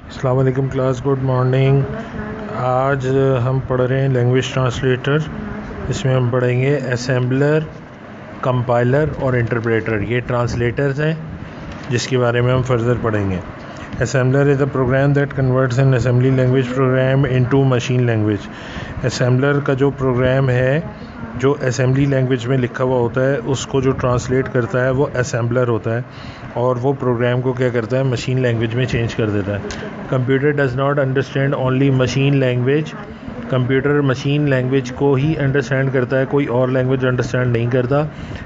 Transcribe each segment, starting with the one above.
अस्सलाम वालेकुम class, good morning. आज हम पढ़ रहे हैं लैंग्वेज ट्रांसलेटर। इसमें हम पढ़ेंगे असेंबलर, कंपाइलर और इंटरप्रेटर। ये ट्रांसलेटर्स हैं जिसके बारे में हम फर्दर पढ़ेंगे। Assembler is a program that converts an assembly language program into machine language. Assembler का जो प्रोग्राम है, जो असेंबली लैंग्वेज में लिखा हुआ होता है, उसको जो ट्रांसलेट करता है वो असेंबलर होता है, और वो प्रोग्राम को क्या करता है, मशीन लैंग्वेज में चेंज कर देता है। Computer does not understand only machine language. Computer machine language को ही अंडरस्टैंड करता है, कोई और लैंग्वेज अंडरस्टैंड नहीं करता।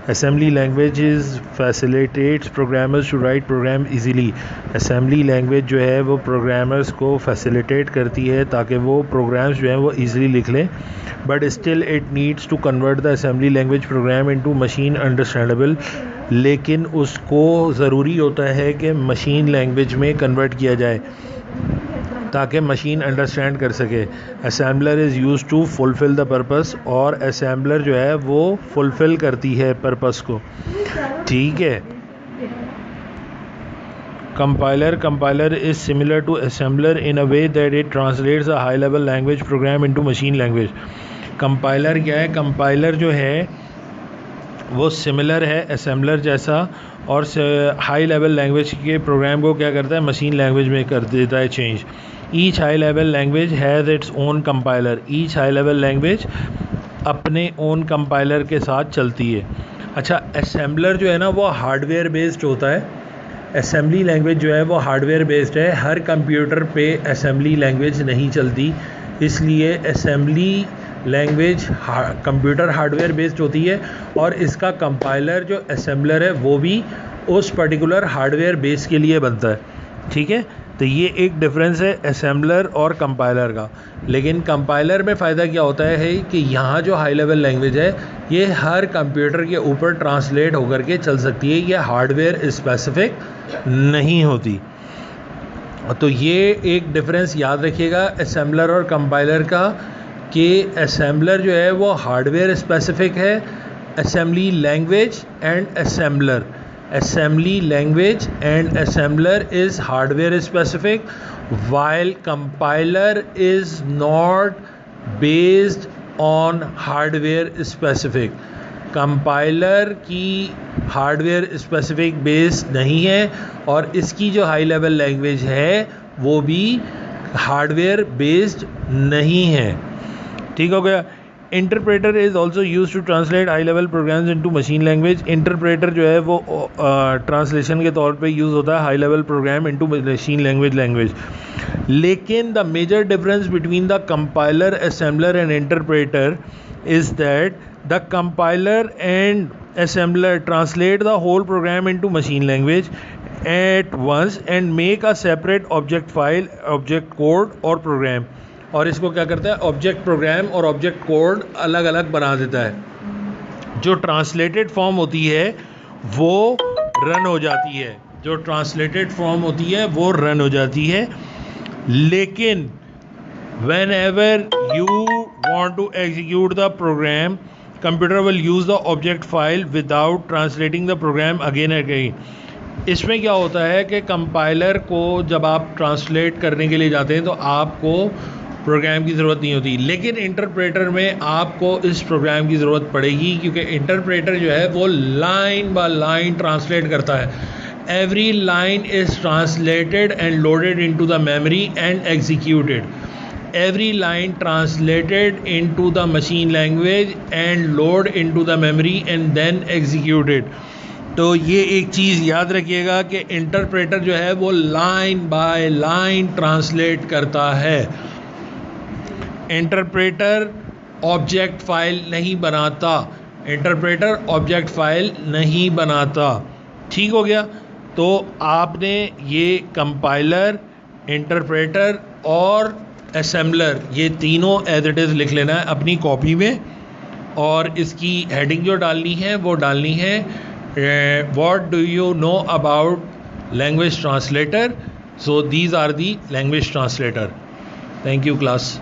Assembly language is facilitates programmers to write program easily. Assembly language जो है वो प्रोग्रामर्स को फैसिलिटेट करती है ताकि वो प्रोग्राम्स जो हैं वो ईज़िली लिख लें, but still it needs to convert the assembly language program into machine understandable. लेकिन उसको ज़रूरी होता है कि मशीन लैंग्वेज में कन्वर्ट किया जाए ताकि मशीन अंडरस्टैंड कर सके। Assembler is use to fulfil the purpose, और असेंबलर जो है वो फुलफ़िल करती है पर्पस को। ठीक है। Compiler is similar to assembler in a way that it translates a high level language program into machine language. Compiler क्या है? कंपाइलर जो है वो सिमिलर है असेंबलर जैसा, और हाई लेवल लैंग्वेज के प्रोग्राम को क्या करता है, मशीन लैंग्वेज में कर देता है change. Each high level language has its own compiler. Each high level language अपने ओन कंपाइलर के साथ चलती है। अच्छा, असेंबलर जो है ना वो हार्डवेयर बेस्ड होता है। असेंबली लैंग्वेज जो है वो हार्डवेयर बेस्ड है। हर कंप्यूटर पे असेंबली लैंग्वेज नहीं चलती, इसलिए assembly language computer hardware based होती है, और इसका कंपाइलर जो असेंबलर है वो भी उस पर्टिकुलर हार्डवेयर बेस के लिए बनता है। ठीक है, तो ये एक डिफरेंस है असेंबलर और कंपाइलर का। लेकिन कंपाइलर में फ़ायदा क्या होता है कि यहाँ जो हाई लेवल लैंग्वेज है ये हर कंप्यूटर के ऊपर ट्रांसलेट होकर के चल सकती है, ये हार्डवेयर स्पेसिफिक नहीं होती। तो ये एक डिफरेंस याद रखिएगा असेंबलर और कंपाइलर का, कि असेंबलर जो है वो हार्डवेयर स्पेसिफिक है, assembly language and assembler. assembly language and assembler is hardware specific, while compiler is not based on hardware specific. Compiler की हार्डवेयर स्पेसिफिक बेस नहीं है, और इसकी जो हाई लेवल लैंग्वेज है वो भी हार्डवेयर बेस्ड नहीं है। ठीक हो गया। Interpreter is also use to translate high level programs into machine language. Interpreter जो है वो ट्रांसलेशन के तौर पे यूज़ होता है high level program into machine language. लेकिन the major difference between the compiler, assembler and interpreter is that the compiler and assembler translate the whole program into machine language at once and make a separate object file, object code और program। और इसको क्या करता है, object programme और object code अलग अलग बना देता है। जो ट्रांसलेटेड फॉर्म होती है वो रन हो जाती है, जो ट्रांसलेटेड फॉर्म होती है वो रन हो जाती है। लेकिन whenever you want to execute the program, computer will use the object file without translating the program again and again। इसमें क्या होता है कि कंपाइलर को जब आप ट्रांसलेट करने के लिए जाते हैं तो आपको प्रोग्राम की ज़रूरत नहीं होती, लेकिन इंटरप्रेटर में आपको इस प्रोग्राम की ज़रूरत पड़ेगी, क्योंकि इंटरप्रेटर जो है वो लाइन बाय लाइन ट्रांसलेट करता है। Every line is translated and loaded into the memory and executed. every line translated into the machine language and load into the memory and then executed। तो ये एक चीज़ याद रखिएगा कि इंटरप्रेटर जो है वो लाइन बाय लाइन ट्रांसलेट करता है। इंटरप्रेटर ऑब्जेक्ट फाइल नहीं बनाता, इंटरप्रेटर ऑब्जेक्ट फाइल नहीं बनाता। ठीक हो गया। तो आपने ये कंपाइलर, इंटरप्रेटर और असेंबलर, ये तीनों एज इट इज़ लिख लेना है अपनी कॉपी में, और इसकी हेडिंग जो डालनी है वो डालनी है what do you know about language translator. So these are the language translator. Thank you class.